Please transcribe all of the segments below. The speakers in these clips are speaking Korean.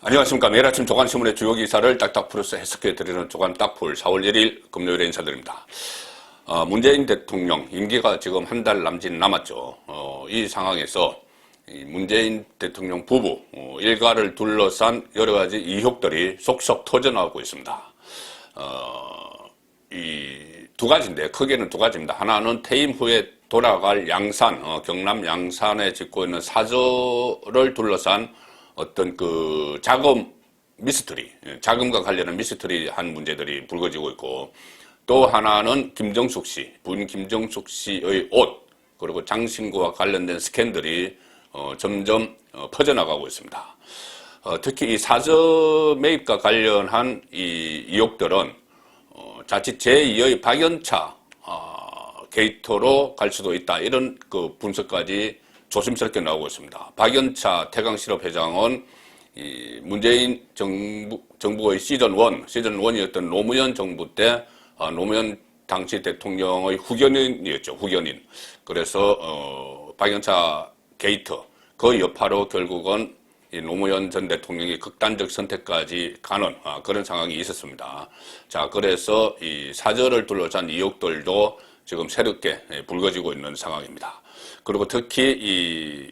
안녕하십니까. 매일 아침 조간신문의 주요 기사를 딱딱 풀어서 해석해드리는 조간 딱풀 4월 1일 금요일에 인사드립니다. 문재인 대통령 임기가 지금 한 달 남짓 남았죠. 이 상황에서 문재인 대통령 부부 일가를 둘러싼 여러 가지 의혹들이 속속 터져나오고 있습니다. 이 두 가지인데, 크게는 두 가지입니다. 하나는 퇴임 후에 돌아갈 양산, 경남 양산에 짓고 있는 사저를 둘러싼 어떤 그 자금 미스터리, 자금과 관련한 미스터리한 문제들이 불거지고 있고, 또 하나는 김정숙 씨, 부인 김정숙 씨의 옷, 그리고 장신구와 관련된 스캔들이 점점 퍼져나가고 있습니다. 특히 이 사저 매입과 관련한 이 의혹들은 자칫 제2의 박연차 게이트로 갈 수도 있다, 이런 그 분석까지 조심스럽게 나오고 있습니다. 박연차 태강실업 회장은 이 문재인 정부의 시즌 1이었던 노무현 정부 때 노무현 당시 대통령의 후견인이었죠. 후견인. 그래서 박연차 게이트 그 여파로 결국은 이 노무현 전 대통령이 극단적 선택까지 가는 그런 상황이 있었습니다. 자, 그래서 이 사저를 둘러싼 의혹들도 지금 새롭게 불거지고 있는 상황입니다. 그리고 특히 이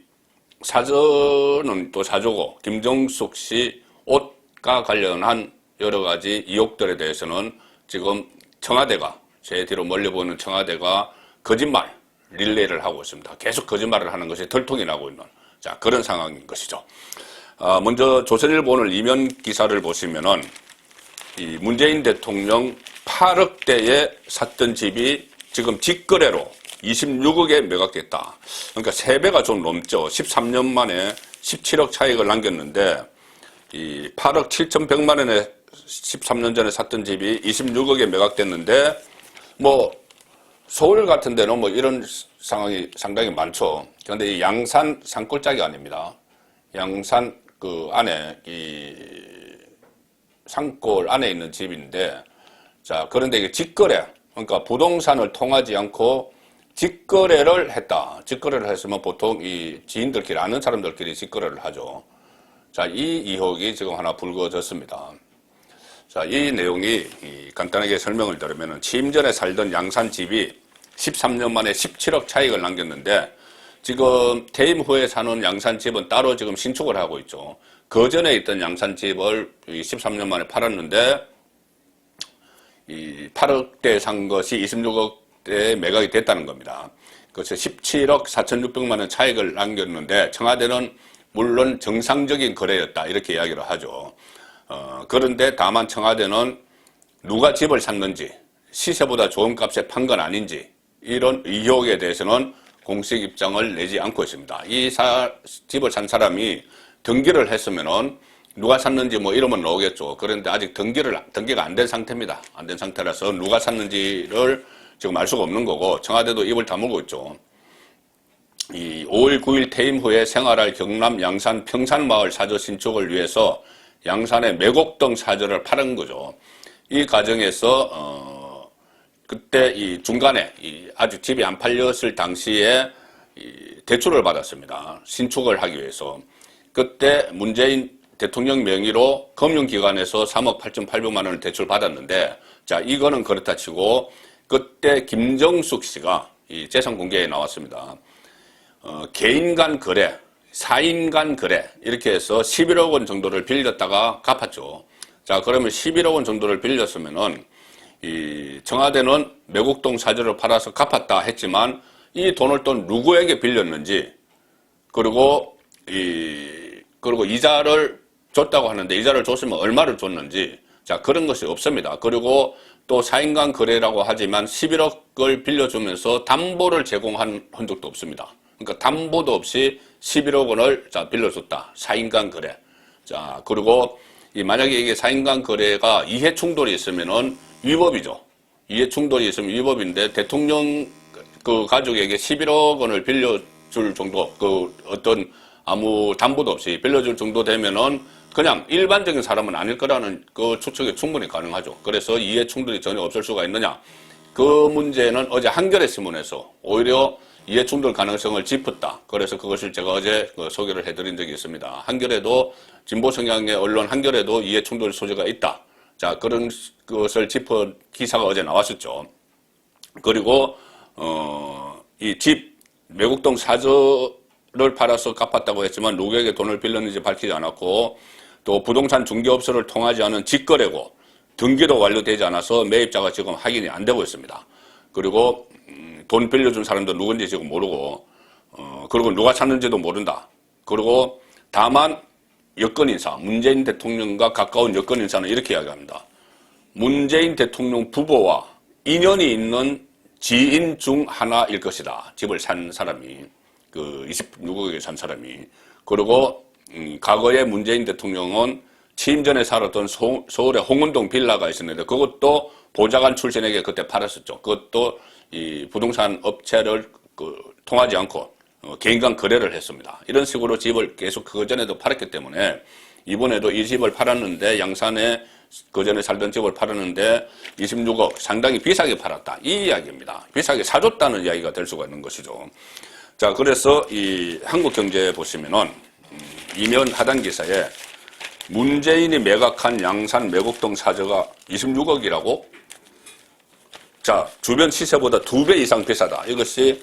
사저는 또 사저고, 김정숙 씨 옷과 관련한 여러 가지 의혹들에 대해서는 지금 청와대가, 제 뒤로 멀리 보이는 청와대가 거짓말 릴레이를 하고 있습니다. 계속 거짓말을 하는 것이 들통이 나고 있는, 자, 그런 상황인 것이죠. 먼저 조선일보 오늘 이면 기사를 보시면은 이 문재인 대통령 8억대에 샀던 집이 지금 직거래로 26억에 매각됐다. 그러니까 3배가 좀 넘죠. 13년 만에 17억 차익을 남겼는데, 이 8억 7,100만 원에 13년 전에 샀던 집이 26억에 매각됐는데, 뭐 서울 같은 데는 뭐 이런 상황이 상당히 많죠. 그런데 이 양산 산골짜기 아닙니다. 양산 그 안에, 이 산골 안에 있는 집인데, 자, 그런데 이게 직거래, 그러니까 부동산을 통하지 않고 직거래를 했다. 직거래를 했으면 보통 이 지인들끼리, 아는 사람들끼리 직거래를 하죠. 자, 이 의혹이 지금 하나 불거졌습니다. 자, 이 내용이 간단하게 설명을 드리면은, 취임 전에 살던 양산 집이 13년 만에 17억 차익을 남겼는데, 지금 퇴임 후에 사는 양산 집은 따로 지금 신축을 하고 있죠. 그 전에 있던 양산 집을 13년 만에 팔았는데, 이 8억대 산 것이 26억대에 매각이 됐다는 겁니다. 그래서 17억 4,600만 원 차익을 남겼는데, 청와대는 물론 정상적인 거래였다, 이렇게 이야기를 하죠. 그런데 다만 청와대는 누가 집을 샀는지, 시세보다 좋은 값에 판 건 아닌지, 이런 의혹에 대해서는 공식 입장을 내지 않고 있습니다. 이 집을 산 사람이 등기를 했으면은 누가 샀는지 뭐 이러면 나오겠죠. 그런데 아직 등기가 안 된 상태입니다. 안 된 상태라서 누가 샀는지를 지금 알 수가 없는 거고, 청와대도 입을 다물고 있죠. 이 5월 9일 퇴임 후에 생활할 경남 양산 평산마을 사저 신축을 위해서 양산의 매곡동 사저를 팔은 거죠. 이 과정에서 그때 이 중간에 아직 집이 안 팔렸을 당시에 대출을 받았습니다. 신축을 하기 위해서. 그때 문재인 대통령 명의로 금융기관에서 3억 8,800만 원을 대출 받았는데, 자, 이거는 그렇다 치고, 그때 김정숙 씨가 이 재산 공개에 나왔습니다. 개인 간 거래, 사인 간 거래, 이렇게 해서 11억 원 정도를 빌렸다가 갚았죠. 자, 그러면 11억 원 정도를 빌렸으면은, 이 청와대는 매곡동 사저를 팔아서 갚았다 했지만, 이 돈을 또 누구에게 빌렸는지, 그리고 이자를 줬다고 하는데, 이자를 줬으면 얼마를 줬는지, 자, 그런 것이 없습니다. 그리고 또 사인간 거래라고 하지만 11억을 빌려주면서 담보를 제공한 흔적도 없습니다. 그러니까 담보도 없이 11억 원을 자 빌려줬다. 사인간 거래. 자, 그리고 만약에 이게 사인간 거래가 이해 충돌이 있으면은 위법이죠. 이해 충돌이 있으면 위법인데, 대통령 그 가족에게 11억 원을 빌려줄 정도, 그 어떤 아무 담보도 없이 빌려줄 정도 되면은 그냥 일반적인 사람은 아닐 거라는 그 추측이 충분히 가능하죠. 그래서 이해 충돌이 전혀 없을 수가 있느냐? 그 문제는 어제 한겨레 신문에서 오히려 이해충돌 가능성을 짚었다. 그래서 그것을 제가 어제 소개를 해드린 적이 있습니다. 한겨레도 진보 성향의 언론 한겨레도 이해충돌 소지가 있다. 자, 그런 것을 짚은 기사가 어제 나왔었죠. 그리고 이 집 매국동 사저를 팔아서 갚았다고 했지만 누구에게 돈을 빌렸는지 밝히지 않았고, 또 부동산 중개업소를 통하지 않은 직거래고 등기도 완료되지 않아서 매입자가 지금 확인이 안 되고 있습니다. 그리고 돈 빌려준 사람도 누군지 지금 모르고, 그리고 누가 찾는지도 모른다. 그리고 다만 여권 인사, 문재인 대통령과 가까운 여권 인사는 이렇게 이야기합니다. 문재인 대통령 부부와 인연이 있는 지인 중 하나일 것이다. 집을 산 사람이, 그 26억에 산 사람이. 그리고 과거에 문재인 대통령은 취임 전에 살았던 서울의 홍은동 빌라가 있었는데 그것도 보좌관 출신에게 그때 팔았었죠. 그것도 이 부동산 업체를 통하지 않고 개인 간 거래를 했습니다. 이런 식으로 집을 계속 그전에도 팔았기 때문에 이번에도 이 집을 팔았는데, 양산에 그전에 살던 집을 팔았는데 26억, 상당히 비싸게 팔았다. 이 이야기입니다. 비싸게 사줬다는 이야기가 될 수가 있는 것이죠. 자, 그래서 이 한국경제에 보시면은 이면 하단 기사에 문재인이 매각한 양산 매국동 사저가 26억이라고? 자, 주변 시세보다 2배 이상 비싸다. 이것이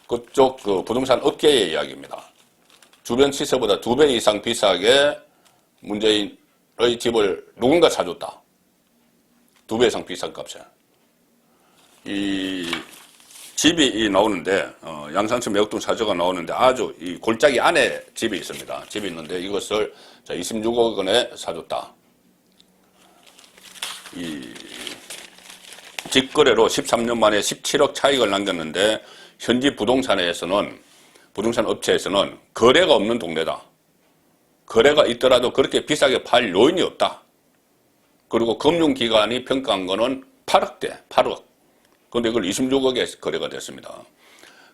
그쪽 부동산 업계의 이야기입니다. 주변 시세보다 2배 이상 비싸게 문재인의 집을 누군가 사줬다. 2배 이상 비싼 값에. 이 집이 나오는데, 양산천 매국동 사저가 나오는데 아주 이 골짜기 안에 집이 있습니다. 집이 있는데 이것을 26억 원에 사줬다. 이 직거래로 13년 만에 17억 차익을 남겼는데, 현지 부동산 업체에서는 거래가 없는 동네다. 거래가 있더라도 그렇게 비싸게 팔 요인이 없다. 그리고 금융기관이 평가한 거는 8억대, 8억. 그런데 이걸 26억에 거래가 됐습니다.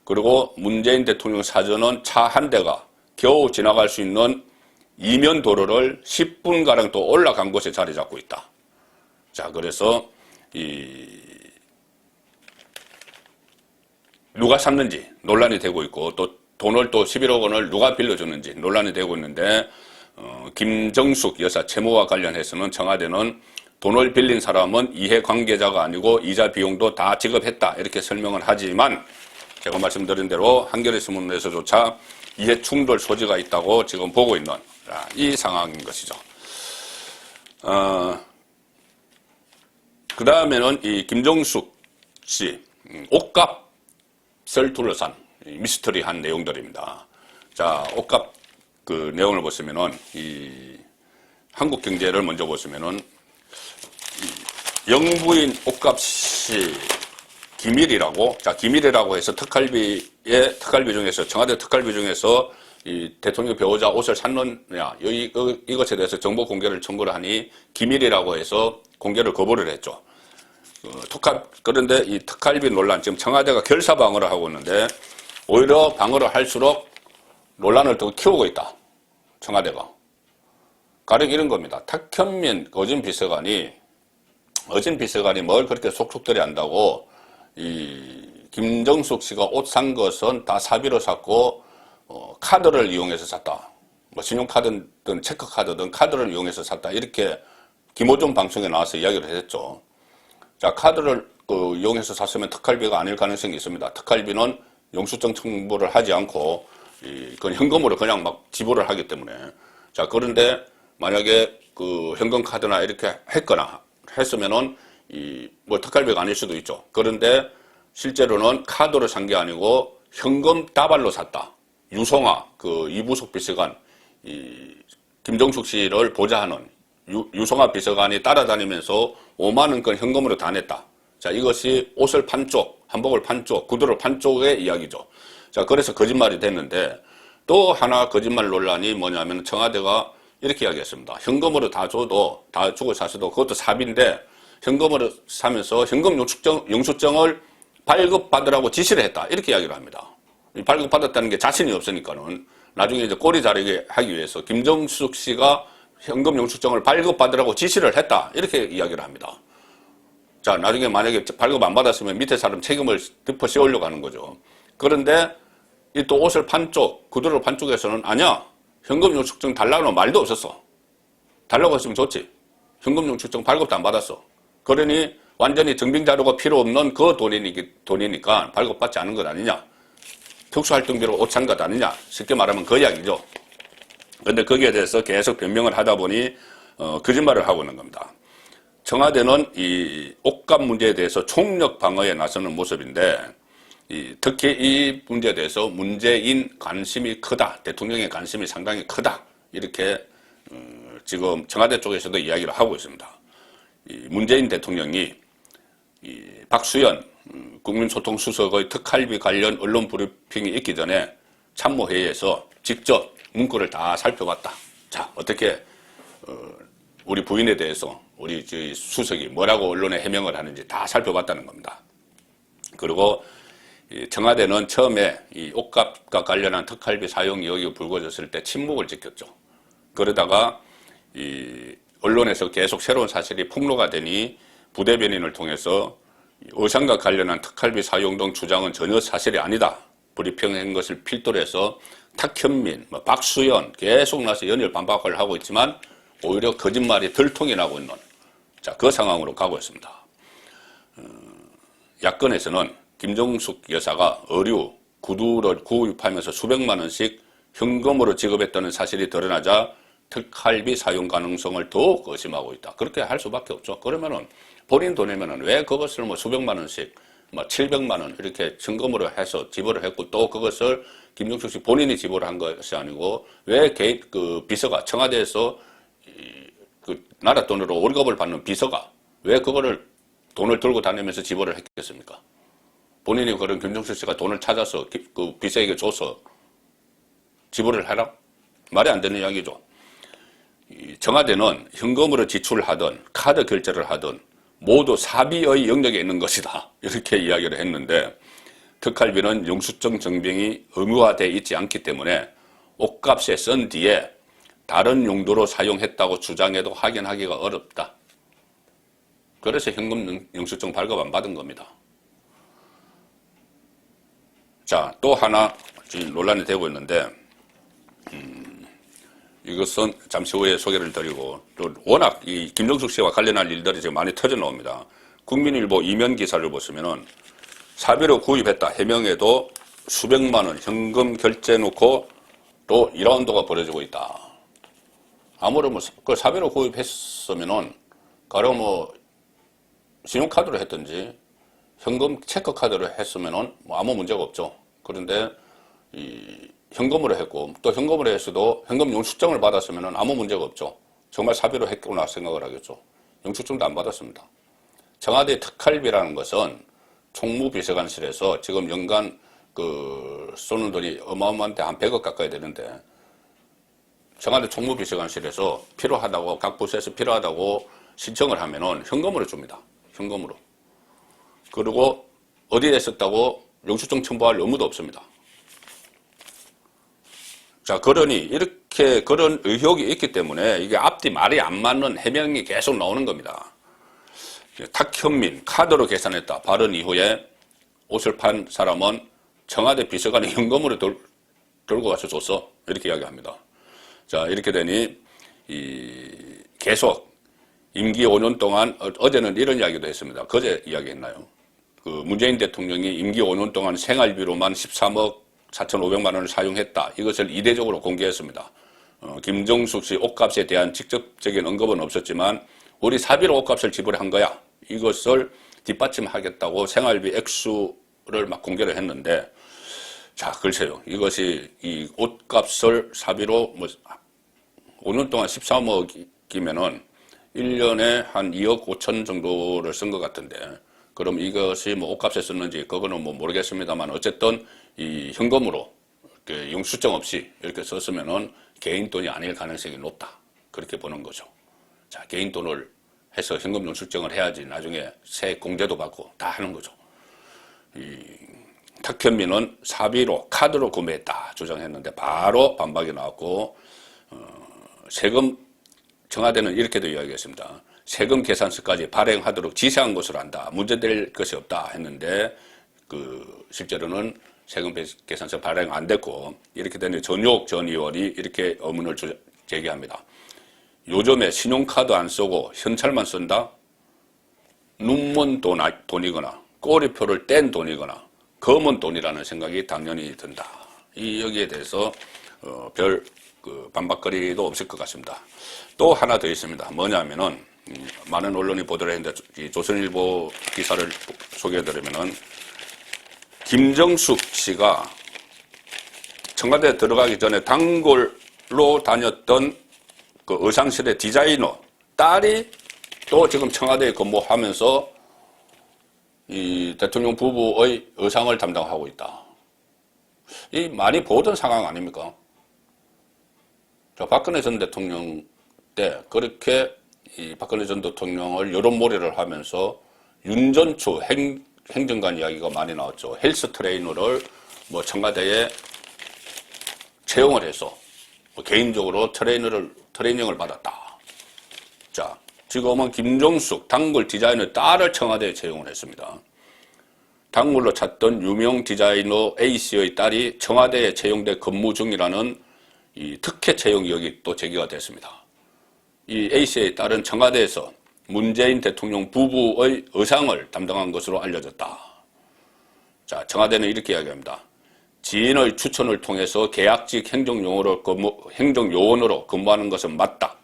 그리고 문재인 대통령 사저는 차 한 대가 겨우 지나갈 수 있는 이면 도로를 10분가량 또 올라간 곳에 자리 잡고 있다. 자, 그래서 누가 샀는지 논란이 되고 있고, 또 돈을 또 11억 원을 누가 빌려줬는지 논란이 되고 있는데, 김정숙 여사 채무와 관련해서는 청와대는 돈을 빌린 사람은 이해관계자가 아니고 이자 비용도 다 지급했다, 이렇게 설명을 하지만 제가 말씀드린 대로 한겨레 신문에서조차 이해충돌 소지가 있다고 지금 보고 있는 이 상황인 것이죠. 그 다음에는 이 김정숙 씨 옷값을 둘러싼 미스터리한 내용들입니다. 자, 옷값 그 내용을 보시면은 이 한국 경제를 먼저 보시면은 영부인 옷값이 기밀이라고, 자, 기밀이라고 해서 특활비 중에서, 청와대 특활비 중에서 이 대통령 배우자 옷을 샀느냐, 이것에 대해서 정보 공개를 청구를 하니 기밀이라고 해서 공개를 거부를 했죠. 그런데 이 특활비 논란, 지금 청와대가 결사 방어를 하고 있는데, 오히려 방어를 할수록 논란을 더 키우고 있다. 청와대가. 가령 이런 겁니다. 탁현민 어진 비서관이 뭘 그렇게 속속들이 안다고, 이 김정숙 씨가 옷 산 것은 다 사비로 샀고, 카드를 이용해서 샀다. 뭐 신용카드든 체크카드든 카드를 이용해서 샀다. 이렇게 김호중 방송에 나와서 이야기를 했죠. 자, 카드를 이용해서 샀으면 특활비가 아닐 가능성이 있습니다. 특활비는 영수증 청구를 하지 않고 그건 현금으로 그냥 막 지불을 하기 때문에. 자, 그런데 만약에 그 현금 카드나 이렇게 했으면은 뭐 특활비가 아닐 수도 있죠. 그런데 실제로는 카드로 산 게 아니고 현금 다발로 샀다. 유송아 그 이부석 비서관, 김정숙 씨를 보좌하는 유송아 비서관이 따라다니면서 5만 원권 현금으로 다 냈다. 자, 이것이 옷을 판 쪽, 한복을 판 쪽, 구두를 판 쪽의 이야기죠. 자, 그래서 거짓말이 됐는데, 또 하나 거짓말 논란이 뭐냐면 청와대가 이렇게 이야기했습니다. 현금으로 다 주고 사서도 그것도 사비인데 현금으로 사면서 현금 영수증을 발급받으라고 지시를 했다. 이렇게 이야기를 합니다. 발급받았다는 게 자신이 없으니까는 나중에 이제 꼬리 자르게 하기 위해서 김정숙 씨가 현금 영수증을 발급받으라고 지시를 했다. 이렇게 이야기를 합니다. 자, 나중에 만약에 발급 안 받았으면 밑에 사람 책임을 덮어 씌우려고 하는 거죠. 그런데 이 또 옷을 판 쪽, 구두를 판 쪽에서는 아니야. 현금 영수증 달라는 말도 없었어. 달라고 했으면 좋지. 현금 영수증 발급도 안 받았어. 그러니 완전히 증빙 자료가 필요 없는 그 돈이니까 발급받지 않은 것 아니냐. 특수활동비로 옷 산 것 아니냐. 쉽게 말하면 그 이야기죠. 그런데 거기에 대해서 계속 변명을 하다 보니 거짓말을 하고 있는 겁니다. 청와대는 이 옷값 문제에 대해서 총력 방어에 나서는 모습인데 특히 이 문제에 대해서 문재인 관심이 크다. 대통령의 관심이 상당히 크다. 이렇게 지금 청와대 쪽에서도 이야기를 하고 있습니다. 문재인 대통령이 박수현 국민소통수석의 특활비 관련 언론 브리핑이 있기 전에 참모회의에서 직접 문구를 다 살펴봤다. 자, 어떻게 우리 부인에 대해서 우리 수석이 뭐라고 언론에 해명을 하는지 다 살펴봤다는 겁니다. 그리고 청와대는 처음에 이 옷값과 관련한 특활비 사용 의혹이 불거졌을 때 침묵을 지켰죠. 그러다가 이 언론에서 계속 새로운 사실이 폭로가 되니 부대변인을 통해서 의상과 관련한 특활비 사용 등 주장은 전혀 사실이 아니다. 브리핑한 것을 필두로 해서 탁현민, 박수현 계속 나서 연일 반박을 하고 있지만 오히려 거짓말이 덜통이 나고 있는 자, 그 상황으로 가고 있습니다. 야권에서는 김정숙 여사가 의류, 구두를 구입하면서 수백만 원씩 현금으로 지급했다는 사실이 드러나자 특활비 사용 가능성을 더욱 의심하고 있다. 그렇게 할 수밖에 없죠. 그러면은 본인 돈이면은 왜 그것을 뭐 수백만 원씩, 700만 원 이렇게 현금으로 해서 지불을 했고 또 그것을 김정숙 씨 본인이 지불을 한 것이 아니고 왜 그 비서가 청와대에서 그 나라 돈으로 월급을 받는 비서가 왜 그거를 돈을 들고 다니면서 지불을 했겠습니까? 본인이 그런 김정숙 씨가 돈을 찾아서 그 비서에게 줘서 지불을 해라? 말이 안 되는 이야기죠. 청와대는 현금으로 지출하든 카드 결제를 하든 모두 사비의 영역에 있는 것이다. 이렇게 이야기를 했는데 특활비는 영수증 증빙이 의무화되어 있지 않기 때문에 옷값에 쓴 뒤에 다른 용도로 사용했다고 주장해도 확인하기가 어렵다. 그래서 현금 영수증 발급 안 받은 겁니다. 자, 또 하나 지금 논란이 되고 있는데 이것은 잠시 후에 소개를 드리고 또 워낙 이 김정숙 씨와 관련한 일들이 지금 많이 터져 나옵니다. 국민일보 이면 기사를 보시면은 사비로 구입했다 해명에도 수백만 원 현금 결제 놓고 또 2라운드가 벌어지고 있다. 아무리 뭐 그 사비로 구입했으면은 가령 뭐 신용카드로 했든지 현금 체크카드로 했으면은 뭐 아무 문제가 없죠. 그런데 이 현금으로 했고 또 현금으로 했어도 현금 영수증을 받았으면 아무 문제가 없죠. 정말 사비로 했구나 생각을 하겠죠. 영수증도 안 받았습니다. 청와대 특활비라는 것은 총무비서관실에서 지금 연간 그 쏘는 돈이 어마어마한데 한 100억 가까이 되는데 청와대 총무비서관실에서 필요하다고 각 부서에서 필요하다고 신청을 하면은 현금으로 줍니다. 현금으로. 그리고 어디에 썼다고 영수증 첨부할 의무도 없습니다. 자, 그러니 이렇게 그런 의혹이 있기 때문에 이게 앞뒤 말이 안 맞는 해명이 계속 나오는 겁니다. 탁현민 카드로 계산했다 발언 이후에 옷을 판 사람은 청와대 비서관이 현금으로 들고 와서 줬어 이렇게 이야기합니다. 자, 이렇게 되니 계속 임기 5년 동안 어제는 이런 이야기도 했습니다. 그제 이야기했나요? 그 문재인 대통령이 임기 5년 동안 생활비로만 13억 4,500만 원을 사용했다. 이것을 이례적으로 공개했습니다. 김정숙 씨 옷값에 대한 직접적인 언급은 없었지만 우리 사비로 옷값을 지불한 거야. 이것을 뒷받침하겠다고 생활비 액수를 막 공개를 했는데 자, 글쎄요. 이것이 이 옷값을 사비로 뭐 5년 동안 13억이면은 1년에 한 2억 5천 정도를 쓴 것 같은데 그럼 이것이 뭐 옷값에 썼는지 그거는 뭐 모르겠습니다만 어쨌든 이 현금으로 영수증 없이 이렇게 썼으면은 개인 돈이 아닐 가능성이 높다. 그렇게 보는 거죠. 자, 개인 돈을 해서 현금 영수증을 해야지 나중에 세액 공제도 받고 다 하는 거죠. 탁현민은 사비로 카드로 구매했다 주장했는데 바로 반박이 나왔고 세금 청와대는 이렇게도 이야기했습니다. 세금 계산서까지 발행하도록 지시한 것으로 한다. 문제될 것이 없다 했는데 실제로는 세금 계산서 발행 안 됐고 이렇게 되니 전유옥 전 의원이 이렇게 의문을 제기합니다. 요즘에 신용카드 안 쓰고 현찰만 쓴다? 눈먼 돈이거나 꼬리표를 뗀 돈이거나 검은 돈이라는 생각이 당연히 든다. 여기에 대해서 별 반박거리도 없을 것 같습니다. 또 하나 더 있습니다. 뭐냐면은 많은 언론이 보도를 했는데 이 조선일보 기사를 소개해드리면은 김정숙 씨가 청와대에 들어가기 전에 단골로 다녔던 그 의상실의 디자이너 딸이 또 지금 청와대에 근무하면서 이 대통령 부부의 의상을 담당하고 있다. 이 많이 보던 상황 아닙니까? 박근혜 전 대통령 때 그렇게 이 박근혜 전 대통령을 여론몰이를 하면서 윤전추 행정관 이야기가 많이 나왔죠. 헬스 트레이너를 뭐 청와대에 채용을 해서 뭐 개인적으로 트레이닝을 받았다. 자, 지금은 김정숙 단골 디자이너 딸을 청와대에 채용을 했습니다. 단골로 찾던 유명 디자이너 A씨의 딸이 청와대에 채용돼 근무 중이라는 이 특혜 채용 의혹이 또 제기가 됐습니다. 이 A씨의 딸은 청와대에서 문재인 대통령 부부의 의상을 담당한 것으로 알려졌다. 자, 청와대는 이렇게 이야기합니다. 지인의 추천을 통해서 계약직 행정요원으로 근무하는 것은 맞다.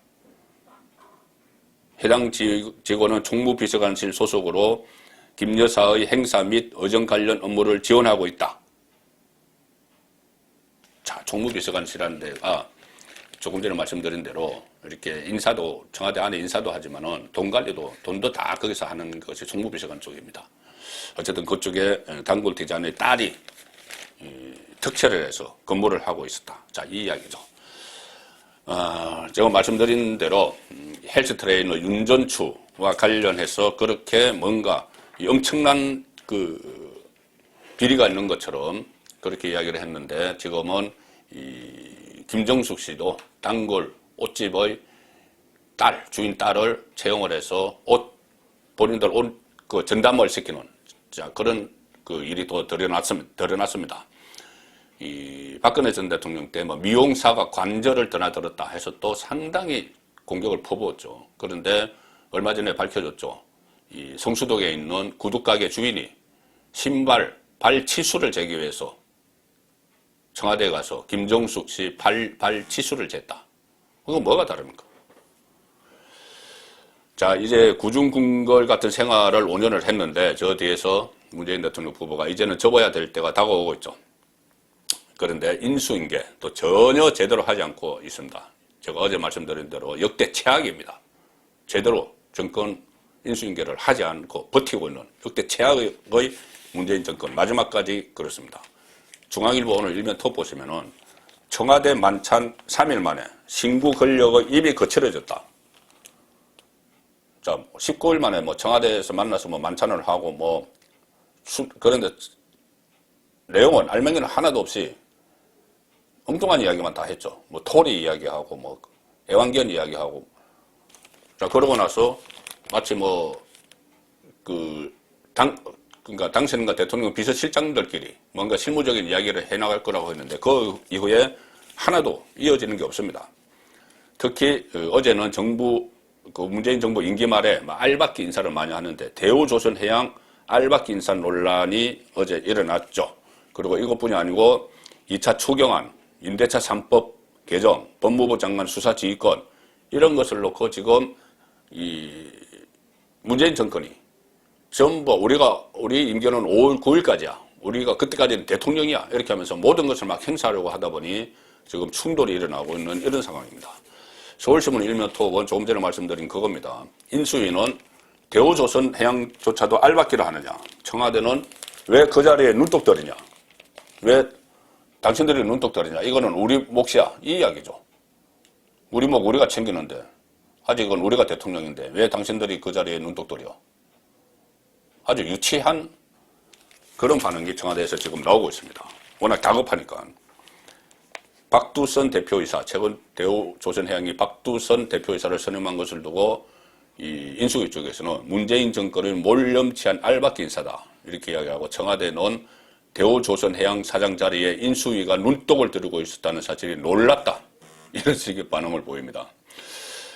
해당 직원은 총무비서관실 소속으로 김 여사의 행사 및 의정 관련 업무를 지원하고 있다. 자, 총무비서관실이라는 데가 조금 전에 말씀드린 대로 이렇게 인사도 청와대 안에 인사도 하지만은 돈 관리도 돈도 다 거기서 하는 것이 총무비서관 쪽입니다. 어쨌든 그쪽에 단골 디자이너의 딸이 특채를 해서 근무를 하고 있었다. 자, 이 이야기죠. 제가 말씀드린 대로 헬스 트레이너 윤전추와 관련해서 그렇게 뭔가 엄청난 비리가 있는 것처럼 그렇게 이야기를 했는데 지금은 이 김정숙 씨도 단골 옷집의 주인 딸을 채용을 해서 본인들 전담을 시키는 그런 일이 또 드러났습니다. 이 박근혜 전 대통령 때 미용사가 관절을 드나들었다 해서 또 상당히 공격을 퍼부었죠. 그런데 얼마 전에 밝혀졌죠. 이 성수동에 있는 구두가게 주인이 신발 발 치수를 재기 위해서 청와대에 가서 김정숙 씨 발 치수를 쟀다. 그건 뭐가 다릅니까? 자, 이제 구중궁궐 같은 생활을 5년을 했는데 저 뒤에서 문재인 대통령 부부가 이제는 접어야 될 때가 다가오고 있죠. 그런데 인수인계 또 전혀 제대로 하지 않고 있습니다. 제가 어제 말씀드린 대로 역대 최악입니다. 제대로 정권 인수인계를 하지 않고 버티고 있는 역대 최악의 문재인 정권 마지막까지 그렇습니다. 중앙일보 오늘 일면 톱 보시면은 청와대 만찬 3일 만에 신구 권력의 입이 거칠어졌다. 자, 19일 만에 청와대에서 만나서 만찬을 하고 그런데 내용은 알맹이는 하나도 없이 엉뚱한 이야기만 다 했죠. 토리 이야기하고 애완견 이야기하고. 자, 그러고 나서 마치 그러니까 당신과 대통령 비서실장들끼리 뭔가 실무적인 이야기를 해나갈 거라고 했는데 그 이후에 하나도 이어지는 게 없습니다. 특히 어제는 문재인 정부 임기 말에 알박기 인사를 많이 하는데 대우조선해양 알박기 인사 논란이 어제 일어났죠. 그리고 이것뿐이 아니고 2차 추경안, 임대차 3법 개정, 법무부 장관 수사지휘권 이런 것을 놓고 지금 이 문재인 정권이 전부 우리 임기는 5월 9일까지야. 우리가 그때까지는 대통령이야. 이렇게 하면서 모든 것을 막 행사하려고 하다 보니 지금 충돌이 일어나고 있는 이런 상황입니다. 서울신문 일면톱은 조금 전에 말씀드린 그겁니다. 인수위는 대우조선해양조차도 알박기를 하느냐. 청와대는 왜 그 자리에 눈독 들이냐. 왜 당신들이 눈독 들이냐. 이거는 우리 몫이야. 이 이야기죠. 우리 몫 우리가 챙기는데 아직은 우리가 대통령인데 왜 당신들이 그 자리에 눈독 들여. 아주 유치한 그런 반응이 청와대에서 지금 나오고 있습니다. 워낙 다급하니까. 박두선 대표이사, 최근 대우조선해양이 박두선 대표이사를 선임한 것을 두고 이 인수위 쪽에서는 문재인 정권을 몰염치한 알박기 인사다 이렇게 이야기하고, 청와대는 대우조선해양 사장 자리에 인수위가 눈독을 들이고 있었다는 사실이 놀랍다 이런 식의 반응을 보입니다.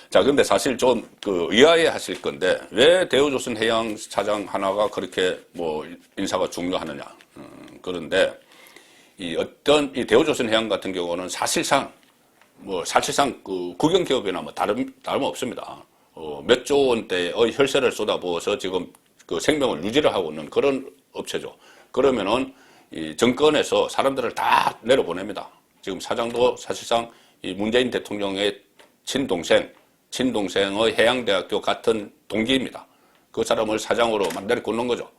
자, 근데 사실 좀 의아해 하실 건데, 왜 대우조선해양 사장 하나가 그렇게 뭐 인사가 중요하느냐. 그런데 이 대우조선해양 같은 경우는 사실상 그 국영기업이나 뭐 다름없습니다. 몇 조 원대의 혈세를 쏟아부어서 지금 그 생명을 유지를 하고 있는 그런 업체죠. 그러면은 이 정권에서 사람들을 다 내려보냅니다. 지금 사장도 사실상 이 문재인 대통령의 친동생의 해양대학교 같은 동기입니다. 그 사람을 사장으로 막 내려놓는 거죠.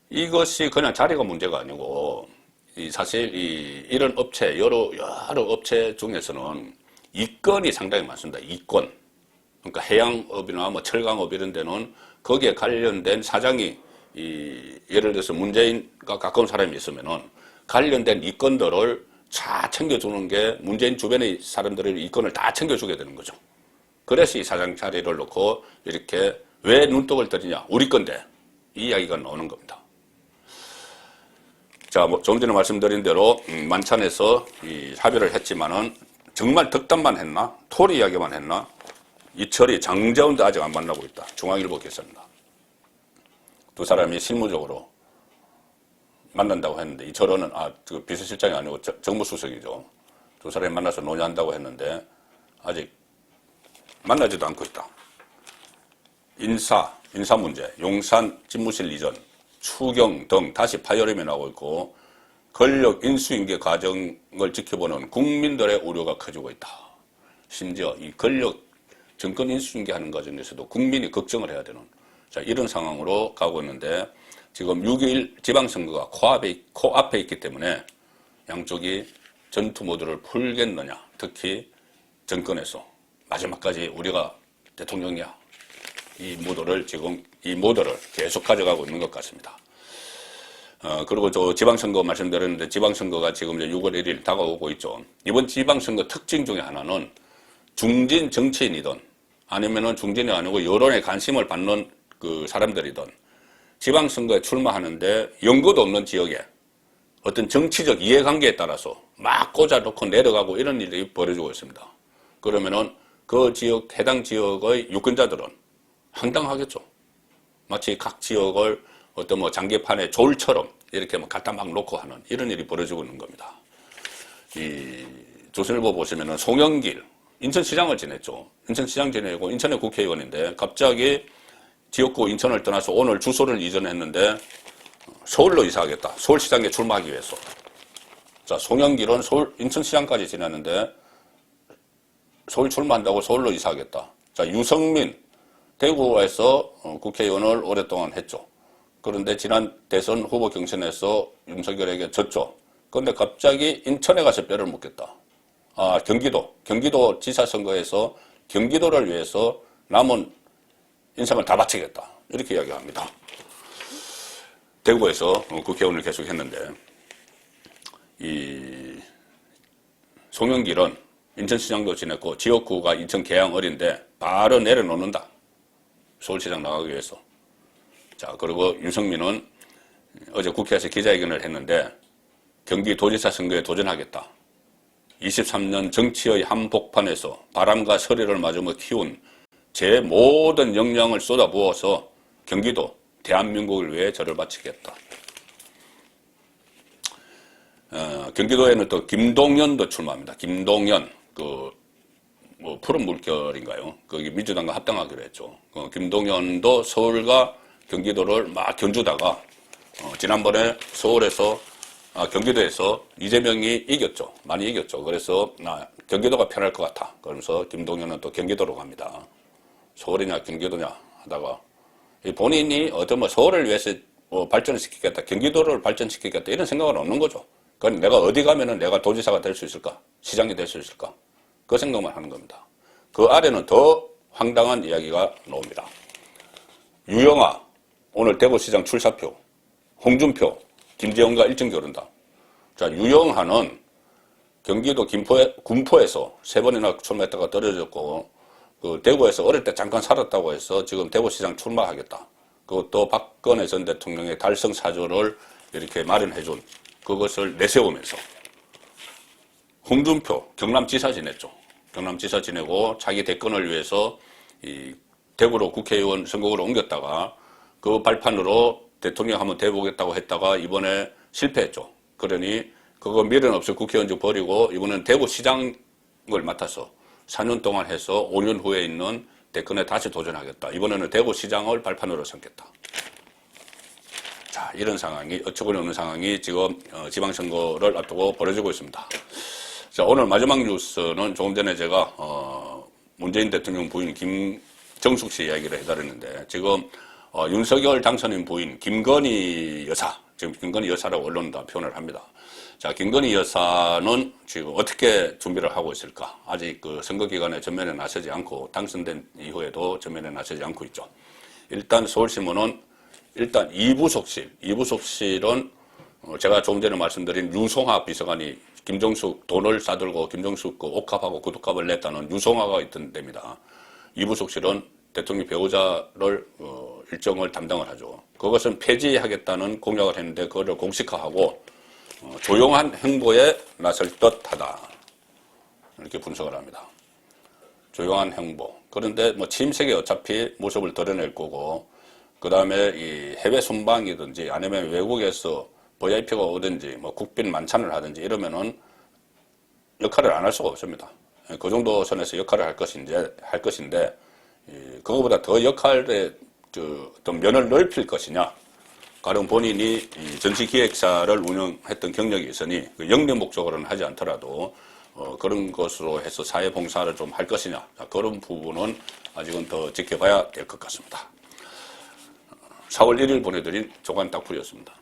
이것이 그냥 자리가 문제가 아니고, 사실 이런 업체, 여러 업체 중에서는 이권이 상당히 많습니다. 이권. 그러니까 해양업이나 뭐 철강업 이런 데는 거기에 관련된 사장이 예를 들어서 문재인과 가까운 사람이 있으면은 관련된 이권들을 다 챙겨주는 게 문재인 주변의 사람들의 이권을 다 챙겨주게 되는 거죠. 그래서 이 사장 자리를 놓고 이렇게 왜 눈독을 들이냐, 우리 건데 이 이야기가 나오는 겁니다. 자, 뭐 좀 전에 말씀드린 대로 만찬에서 합의를 했지만은 정말 덕담만 했나, 토리 이야기만 했나, 이철이 장재훈도 아직 안 만나고 있다. 중앙일보 기사입니다. 두 사람이 실무적으로 만난다고 했는데, 이철호는 그 비서실장이 아니고 정무수석이죠. 두 사람이 만나서 논의한다고 했는데 아직 만나지도 않고 있다. 인사 문제, 용산 집무실 이전, 추경 등 다시 파열음이 나오고 있고, 권력 인수인계 과정을 지켜보는 국민들의 우려가 커지고 있다. 심지어 이 권력 정권 인수인계하는 과정에서도 국민이 걱정을 해야 되는, 자, 이런 상황으로 가고 있는데, 지금 6.1 지방선거가 코앞에 있기 때문에 양쪽이 전투 모드를 풀겠느냐, 특히 정권에서 마지막까지 우리가 대통령이야, 이 모드를 계속 가져가고 있는 것 같습니다. 그리고 저 지방선거 말씀드렸는데, 지방선거가 지금 이제 6월 1일 다가오고 있죠. 이번 지방선거 특징 중에 하나는 중진 정치인이든 아니면은 중진이 아니고 여론에 관심을 받는 그 사람들이든 지방선거에 출마하는데 연고도 없는 지역에 어떤 정치적 이해관계에 따라서 막 꽂아놓고 내려가고 이런 일이 벌어지고 있습니다. 그러면은 그 지역, 해당 지역의 유권자들은 황당하겠죠. 마치 각 지역을 어떤 뭐 장기판의 졸처럼 이렇게 뭐 갖다 막 놓고 하는 이런 일이 벌어지고 있는 겁니다. 이 조선일보 보시면은 송영길 인천시장을 지냈죠. 인천시장 지내고 인천의 국회의원인데 갑자기 지역구 인천을 떠나서 오늘 주소를 이전했는데 서울로 이사하겠다. 서울시장에 출마하기 위해서. 자, 송영길은 인천시장까지 지냈는데 서울 출마한다고 서울로 이사하겠다. 자, 유성민 대구에서 국회의원을 오랫동안 했죠. 그런데 지난 대선 후보 경선에서 윤석열에게 졌죠. 그런데 갑자기 인천에 가서 뼈를 묻겠다. 경기도 지사 선거에서 경기도를 위해서 남은 인생을 다 바치겠다. 이렇게 이야기합니다. 대구에서 국회의원을 계속 했는데, 이 송영길은 인천시장도 지냈고 지역구가 인천 계양을인데 바로 내려놓는다. 서울시장 나가기 위해서. 자, 그리고 유성민은 어제 국회에서 기자회견을 했는데 경기도지사 선거에 도전하겠다. 23년 정치의 한복판에서 바람과 서리를 맞으며 키운 제 모든 역량을 쏟아부어서 경기도, 대한민국을 위해 저를 바치겠다. 경기도에는 또 김동연도 출마합니다. 김동연, 푸른 물결인가요? 거기 민주당과 합당하기로 했죠. 김동연도 서울과 경기도를 막 견주다가, 지난번에 경기도에서 이재명이 이겼죠. 많이 이겼죠. 그래서, 경기도가 편할 것 같아. 그러면서 김동연은 또 경기도로 갑니다. 서울이냐, 경기도냐 하다가, 본인이 서울을 위해서 발전을 시키겠다, 경기도를 발전시키겠다, 이런 생각은 없는 거죠. 그건 내가 어디 가면은 내가 도지사가 될 수 있을까? 시장이 될 수 있을까? 그 생각만 하는 겁니다. 그 아래는 더 황당한 이야기가 나옵니다. 유영아, 오늘 대구시장 출사표, 홍준표, 김재원과 일정 겨룬다. 자, 유영아는 경기도 군포에서 3번이나 출마했다가 떨어졌고, 그 대구에서 어릴 때 잠깐 살았다고 해서 지금 대구시장 출마하겠다. 그것도 박근혜 전 대통령의 달성 사주를 이렇게 마련해준 그것을 내세우면서 홍준표 경남지사 지냈죠. 경남지사 지내고 자기 대권을 위해서 이 대구로 국회의원 선거구로 옮겼다가 그 발판으로 대통령 한번 돼보겠다고 했다가 이번에 실패했죠. 그러니 그거 미련 없이 국회의원직 버리고 이번엔 대구시장을 맡아서 4년 동안 해서 5년 후에 있는 대권에 다시 도전하겠다. 이번에는 대구시장을 발판으로 삼겠다. 자, 이런 상황이 어처구니 없는 상황이 지금 지방선거를 앞두고 벌어지고 있습니다. 자, 오늘 마지막 뉴스는 조금 전에 제가 문재인 대통령 부인 김정숙 씨 이야기를 해드렸는데 지금 윤석열 당선인 부인 김건희 여사, 지금 김건희 여사라고 언론은 다 표현을 합니다. 자, 김건희 여사는 지금 어떻게 준비를 하고 있을까? 아직 그 선거 기간에 전면에 나서지 않고 당선된 이후에도 전면에 나서지 않고 있죠. 일단 서울신문은 일단 이부속실은 제가 조금 전에 말씀드린 유송하 비서관이 김정숙 돈을 싸들고 김정숙 그 옷값하고 구두값을 냈다는 유송하가 있던 데입니다. 이부속실은 대통령 배우자를 일정을 담당을 하죠. 그것은 폐지하겠다는 공약을 했는데 그거를 공식화하고 조용한 행보에 나설 듯하다. 이렇게 분석을 합니다. 조용한 행보. 그런데 뭐 취임식에 어차피 모습을 드러낼 거고 그 다음에 이 해외 순방이든지 아니면 외국에서 VIP가 오든지 뭐 국빈 만찬을 하든지 이러면은 역할을 안 할 수가 없습니다. 그 정도 선에서 역할을 할 것인데 그거보다 더 역할의 어떤 면을 넓힐 것이냐. 가령 본인이 전시기획사를 운영했던 경력이 있으니 그 영리 목적으로는 하지 않더라도 그런 것으로 해서 사회봉사를 좀 할 것이냐. 그런 부분은 아직은 더 지켜봐야 될 것 같습니다. 4월 1일 보내드린 조간 딱풀이었습니다.